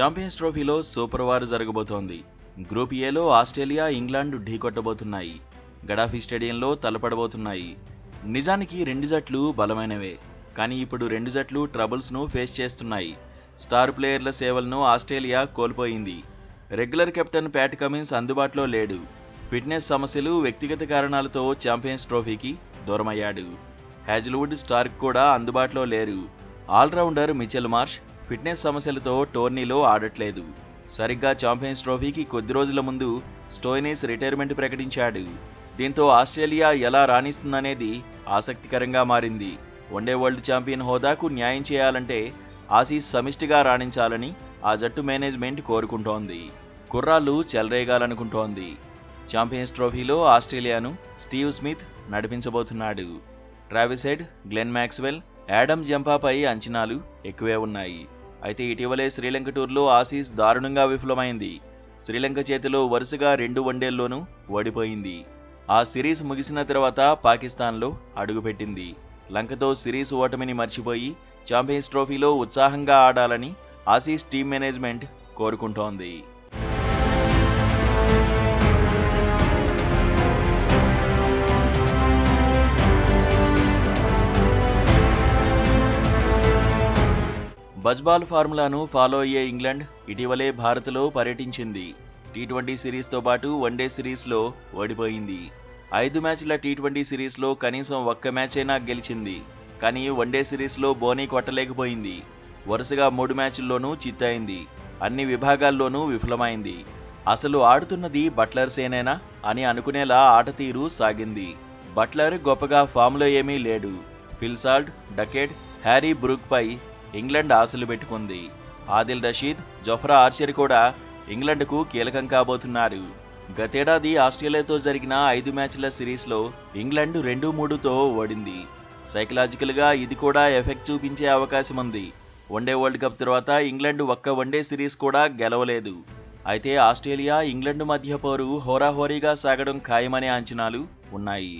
Champions ట్రోఫీలో super war జరగబోతోంది. Group ఏలో ఆస్ట్రేలియా, ఇంగ్లాండ్ ఢీకొట్టబోతున్నాయి. గడాఫీ స్టేడియంలో తలపడబోతున్నాయి. నిజానికి రెండు జట్లు బలమైనవే, కానీ ఇప్పుడు రెండు జట్లు ట్రబుల్స్ను ఫేస్ చేస్తున్నాయి. స్టార్ ప్లేయర్ల సేవలను ఆస్ట్రేలియా కోల్పోయింది. రెగ్యులర్ కెప్టెన్ ప్యాట్ కమిన్స్ అందుబాటులో లేడు. ఫిట్నెస్ సమస్యలు, వ్యక్తిగత కారణాలతో ఛాంపియన్స్ ట్రోఫీకి దూరమయ్యాడు. హ్యాజిల్వుడ్, స్టార్క్ కూడా అందుబాటులో లేరు. ఆల్రౌండర్ మిచెల్ మార్ష్ ఫిట్నెస్ సమస్యలతో టోర్నీలో ఆడట్లేదు. సరిగ్గా ఛాంపియన్స్ ట్రోఫీకి కొద్ది రోజుల ముందు స్టోయినిస్ రిటైర్మెంట్ ప్రకటించాడు. దీంతో ఆస్ట్రేలియా ఎలా రాణిస్తుందనేది ఆసక్తికరంగా మారింది. వన్డే వరల్డ్ ఛాంపియన్ హోదాకు న్యాయం చేయాలంటే ఆసీస్ సమిష్టిగా రాణించాలని ఆ జట్టు మేనేజ్మెంట్ కోరుకుంటోంది. కుర్రాళ్ళు చెలరేగాలనుకుంటోంది. ఛాంపియన్స్ ట్రోఫీలో ఆస్ట్రేలియాను స్టీవ్ స్మిత్ నడిపించబోతున్నాడు. Travis Head, Glenn Maxwell, Adam జంపాపై అంచనాలు ఎక్కువే ఉన్నాయి. అయితే ఇటీవలే శ్రీలంక టూర్లో ఆసీస్ దారుణంగా విఫలమైంది. శ్రీలంక చేతిలో వరుసగా 2 వన్డేల్లోనూ ఓడిపోయింది. ఆ సిరీస్ ముగిసిన తర్వాత పాకిస్తాన్లో అడుగుపెట్టింది. లంకతో సిరీస్ ఓటమిని మర్చిపోయి ఛాంపియన్స్ ట్రోఫీలో ఉత్సాహంగా ఆడాలని ఆసీస్ టీం మేనేజ్మెంట్ కోరుకుంటోంది. బజ్బాల్ ఫార్ములాను ఫాలో అయ్యే ఇంగ్లాండ్ ఇటీవలే భారత్లో పర్యటించింది. టీ20 సిరీస్తో పాటు వన్డే సిరీస్లో ఓడిపోయింది. 5 మ్యాచ్ల టీ20 సిరీస్లో కనీసం ఒక్క మ్యాచ్ అయినా గెలిచింది. కానీ వన్డే సిరీస్లో బోనీ కొట్టలేకపోయింది. వరుసగా 3 మ్యాచ్ల్లోనూ చిత్తయింది. అన్ని విభాగాల్లోనూ విఫలమైంది. అసలు ఆడుతున్నది బట్లర్ సేనేనా అని అనుకునేలా ఆట తీరు సాగింది. బట్లర్ గొప్పగా ఫామ్లో ఏమీ లేడు. Phil Salt, Duckett, Harry Brook పై ఇంగ్లాండ్ ఆశలు పెట్టుకుంది. ఆదిల్ రషీద్, జోఫ్రా ఆర్చర్ కూడా ఇంగ్లాండ్కు కీలకం కాబోతున్నారు. గతేడాది ఆస్ట్రేలియాతో జరిగిన 5 మ్యాచ్ల సిరీస్లో ఇంగ్లాండ్ 2-3తో ఓడింది. సైకలాజికల్గా ఇది కూడా ఎఫెక్ట్ చూపించే అవకాశం ఉంది. వన్డే వరల్డ్ కప్ తర్వాత ఇంగ్లాండ్ ఒక్క వన్డే సిరీస్ కూడా గెలవలేదు. అయితే ఆస్ట్రేలియా, ఇంగ్లాండ్ మధ్య పోరు హోరాహోరీగా సాగడం ఖాయమనే అంచనాలు ఉన్నాయి.